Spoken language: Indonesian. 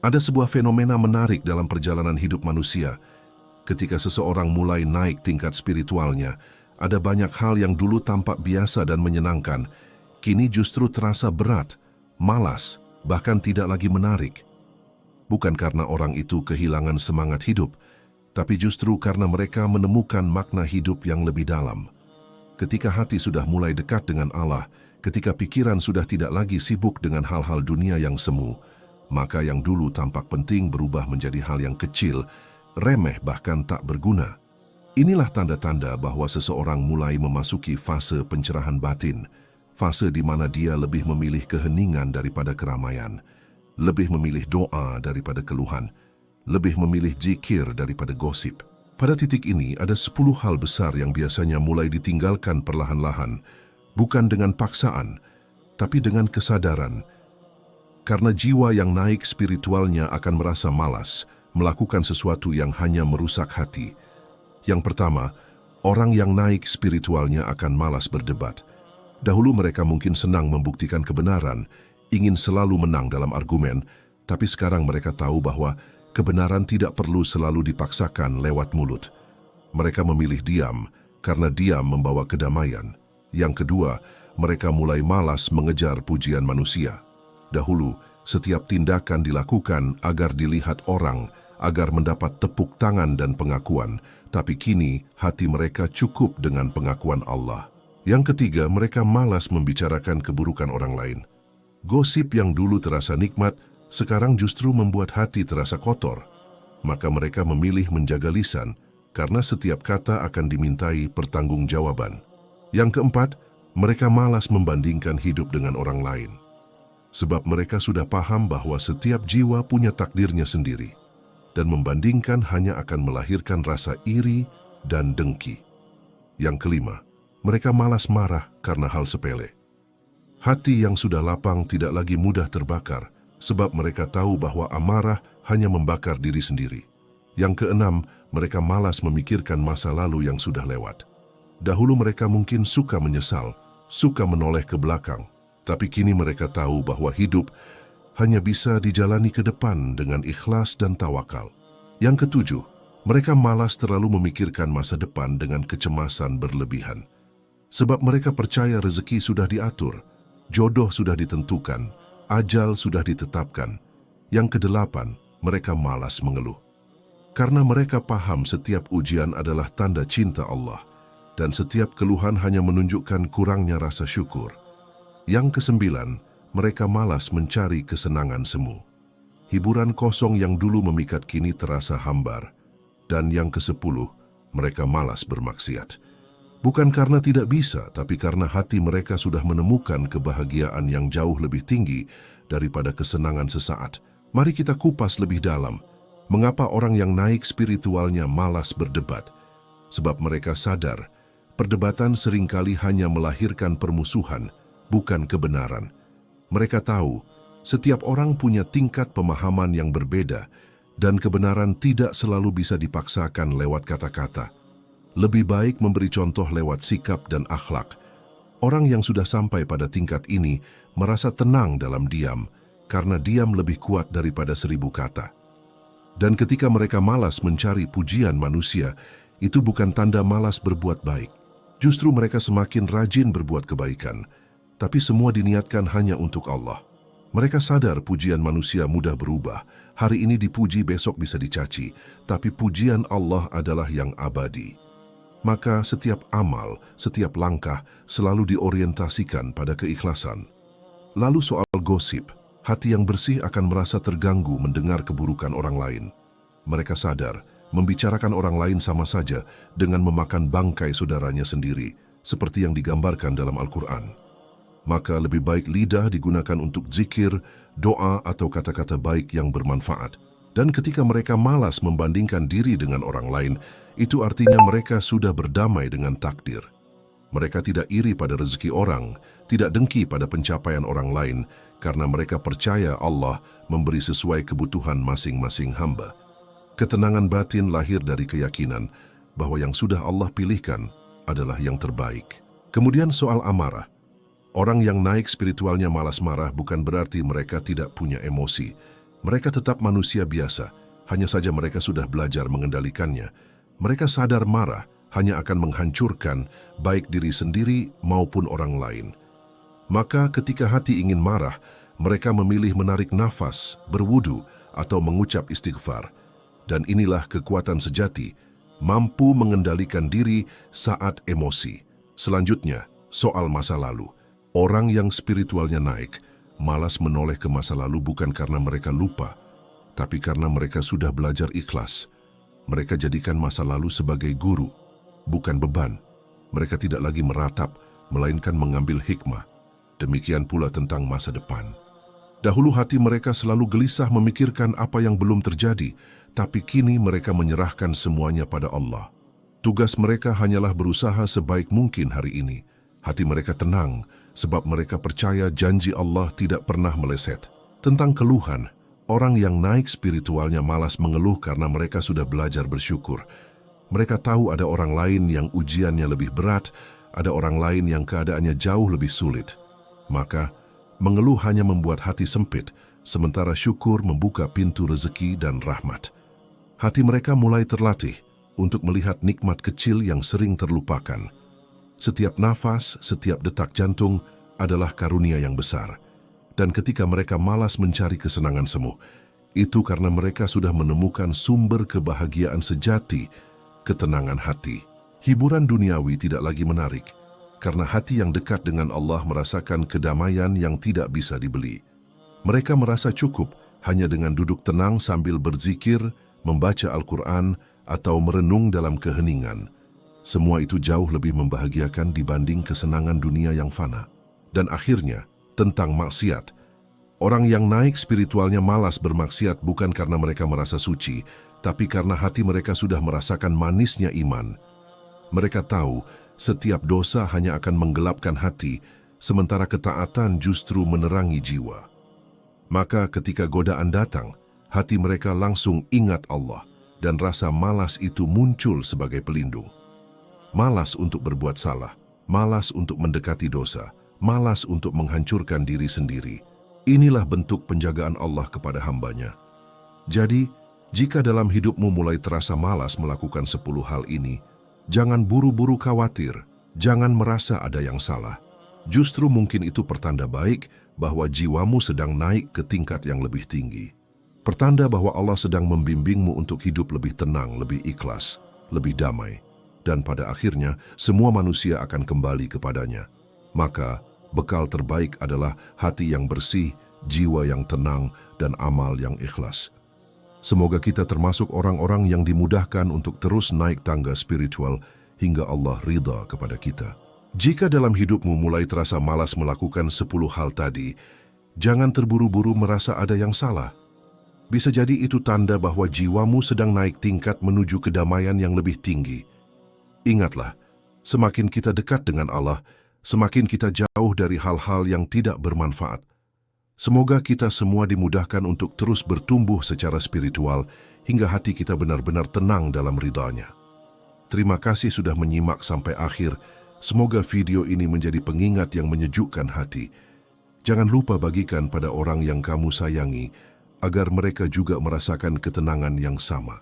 Ada sebuah fenomena menarik dalam perjalanan hidup manusia. Ketika seseorang mulai naik tingkat spiritualnya, ada banyak hal yang dulu tampak biasa dan menyenangkan, kini justru terasa berat, malas, bahkan tidak lagi menarik. Bukan karena orang itu kehilangan semangat hidup, tapi justru karena mereka menemukan makna hidup yang lebih dalam. Ketika hati sudah mulai dekat dengan Allah, ketika pikiran sudah tidak lagi sibuk dengan hal-hal dunia yang semu, maka yang dulu tampak penting berubah menjadi hal yang kecil, remeh bahkan tak berguna. Inilah tanda-tanda bahwa seseorang mulai memasuki fase pencerahan batin, fase di mana dia lebih memilih keheningan daripada keramaian, lebih memilih doa daripada keluhan, lebih memilih zikir daripada gosip. Pada titik ini ada 10 hal besar yang biasanya mulai ditinggalkan perlahan-lahan, bukan dengan paksaan, tapi dengan kesadaran. Karena jiwa yang naik spiritualnya akan merasa malas melakukan sesuatu yang hanya merusak hati. Yang pertama, orang yang naik spiritualnya akan malas berdebat. Dahulu mereka mungkin senang membuktikan kebenaran, ingin selalu menang dalam argumen, tapi sekarang mereka tahu bahwa kebenaran tidak perlu selalu dipaksakan lewat mulut. Mereka memilih diam, karena diam membawa kedamaian. Yang kedua, mereka mulai malas mengejar pujian manusia. Dahulu, setiap tindakan dilakukan agar dilihat orang, agar mendapat tepuk tangan dan pengakuan, tapi kini hati mereka cukup dengan pengakuan Allah. Yang ketiga, mereka malas membicarakan keburukan orang lain. Gosip yang dulu terasa nikmat, sekarang justru membuat hati terasa kotor. Maka mereka memilih menjaga lisan, karena setiap kata akan dimintai pertanggungjawaban. Yang keempat, mereka malas membandingkan hidup dengan orang lain. Sebab mereka sudah paham bahwa setiap jiwa punya takdirnya sendiri, dan membandingkan hanya akan melahirkan rasa iri dan dengki. Yang kelima, mereka malas marah karena hal sepele. Hati yang sudah lapang tidak lagi mudah terbakar, sebab mereka tahu bahwa amarah hanya membakar diri sendiri. Yang keenam, mereka malas memikirkan masa lalu yang sudah lewat. Dahulu mereka mungkin suka menyesal, suka menoleh ke belakang, tapi kini mereka tahu bahwa hidup hanya bisa dijalani ke depan dengan ikhlas dan tawakal. Yang ketujuh, mereka malas terlalu memikirkan masa depan dengan kecemasan berlebihan. Sebab mereka percaya rezeki sudah diatur, jodoh sudah ditentukan, ajal sudah ditetapkan. Yang kedelapan, mereka malas mengeluh. Karena mereka paham setiap ujian adalah tanda cinta Allah, dan setiap keluhan hanya menunjukkan kurangnya rasa syukur. Yang kesembilan, mereka malas mencari kesenangan semu. Hiburan kosong yang dulu memikat kini terasa hambar. Dan yang kesepuluh, mereka malas bermaksiat. Bukan karena tidak bisa, tapi karena hati mereka sudah menemukan kebahagiaan yang jauh lebih tinggi daripada kesenangan sesaat. Mari kita kupas lebih dalam, mengapa orang yang naik spiritualnya malas berdebat. Sebab mereka sadar, perdebatan seringkali hanya melahirkan permusuhan, bukan kebenaran. Mereka tahu, setiap orang punya tingkat pemahaman yang berbeda, dan kebenaran tidak selalu bisa dipaksakan lewat kata-kata. Lebih baik memberi contoh lewat sikap dan akhlak. Orang yang sudah sampai pada tingkat ini merasa tenang dalam diam, karena diam lebih kuat daripada 1000 kata. Dan ketika mereka malas mencari pujian manusia, itu bukan tanda malas berbuat baik. Justru mereka semakin rajin berbuat kebaikan, tapi semua diniatkan hanya untuk Allah. Mereka sadar pujian manusia mudah berubah. Hari ini dipuji, besok bisa dicaci, tapi pujian Allah adalah yang abadi. Maka setiap amal, setiap langkah selalu diorientasikan pada keikhlasan. Lalu soal gosip, hati yang bersih akan merasa terganggu mendengar keburukan orang lain. Mereka sadar, membicarakan orang lain sama saja dengan memakan bangkai saudaranya sendiri, seperti yang digambarkan dalam Al-Quran. Maka lebih baik lidah digunakan untuk zikir, doa atau kata-kata baik yang bermanfaat. Dan ketika mereka malas membandingkan diri dengan orang lain, itu artinya mereka sudah berdamai dengan takdir. Mereka tidak iri pada rezeki orang, tidak dengki pada pencapaian orang lain, karena mereka percaya Allah memberi sesuai kebutuhan masing-masing hamba. Ketenangan batin lahir dari keyakinan bahwa yang sudah Allah pilihkan adalah yang terbaik. Kemudian soal amarah. Orang yang naik spiritualnya malas marah bukan berarti mereka tidak punya emosi. Mereka tetap manusia biasa, hanya saja mereka sudah belajar mengendalikannya. Mereka sadar marah hanya akan menghancurkan baik diri sendiri maupun orang lain. Maka ketika hati ingin marah, mereka memilih menarik nafas, berwudu, atau mengucap istighfar. Dan inilah kekuatan sejati, mampu mengendalikan diri saat emosi. Selanjutnya, soal masa lalu. Orang yang spiritualnya naik, malas menoleh ke masa lalu bukan karena mereka lupa, tapi karena mereka sudah belajar ikhlas. Mereka jadikan masa lalu sebagai guru, bukan beban. Mereka tidak lagi meratap, melainkan mengambil hikmah. Demikian pula tentang masa depan. Dahulu hati mereka selalu gelisah memikirkan apa yang belum terjadi, tapi kini mereka menyerahkan semuanya pada Allah. Tugas mereka hanyalah berusaha sebaik mungkin hari ini. Hati mereka tenang, sebab mereka percaya janji Allah tidak pernah meleset. Tentang keluhan, orang yang naik spiritualnya malas mengeluh karena mereka sudah belajar bersyukur. Mereka tahu ada orang lain yang ujiannya lebih berat, ada orang lain yang keadaannya jauh lebih sulit. Maka, mengeluh hanya membuat hati sempit, sementara syukur membuka pintu rezeki dan rahmat. Hati mereka mulai terlatih untuk melihat nikmat kecil yang sering terlupakan. Setiap nafas, setiap detak jantung adalah karunia yang besar. Dan ketika mereka malas mencari kesenangan semu, itu karena mereka sudah menemukan sumber kebahagiaan sejati, ketenangan hati. Hiburan duniawi tidak lagi menarik, karena hati yang dekat dengan Allah merasakan kedamaian yang tidak bisa dibeli. Mereka merasa cukup hanya dengan duduk tenang sambil berzikir, membaca Al-Quran, atau merenung dalam keheningan. Semua itu jauh lebih membahagiakan dibanding kesenangan dunia yang fana. Dan akhirnya, tentang maksiat. Orang yang naik spiritualnya malas bermaksiat bukan karena mereka merasa suci, tapi karena hati mereka sudah merasakan manisnya iman. Mereka tahu, setiap dosa hanya akan menggelapkan hati, sementara ketaatan justru menerangi jiwa. Maka ketika godaan datang, hati mereka langsung ingat Allah, dan rasa malas itu muncul sebagai pelindung. Malas untuk berbuat salah, malas untuk mendekati dosa, malas untuk menghancurkan diri sendiri. Inilah bentuk penjagaan Allah kepada hambanya. Jadi, jika dalam hidupmu mulai terasa malas melakukan 10 hal ini, jangan buru-buru khawatir, jangan merasa ada yang salah. Justru mungkin itu pertanda baik bahwa jiwamu sedang naik ke tingkat yang lebih tinggi. Pertanda bahwa Allah sedang membimbingmu untuk hidup lebih tenang, lebih ikhlas, lebih damai. Dan pada akhirnya, semua manusia akan kembali kepadanya. Maka, bekal terbaik adalah hati yang bersih, jiwa yang tenang, dan amal yang ikhlas. Semoga kita termasuk orang-orang yang dimudahkan untuk terus naik tangga spiritual hingga Allah ridha kepada kita. Jika dalam hidupmu mulai terasa malas melakukan 10 hal tadi, jangan terburu-buru merasa ada yang salah. Bisa jadi itu tanda bahwa jiwamu sedang naik tingkat menuju kedamaian yang lebih tinggi. Ingatlah, semakin kita dekat dengan Allah, semakin kita jauh dari hal-hal yang tidak bermanfaat. Semoga kita semua dimudahkan untuk terus bertumbuh secara spiritual hingga hati kita benar-benar tenang dalam ridha-Nya. Terima kasih sudah menyimak sampai akhir. Semoga video ini menjadi pengingat yang menyejukkan hati. Jangan lupa bagikan pada orang yang kamu sayangi, agar mereka juga merasakan ketenangan yang sama.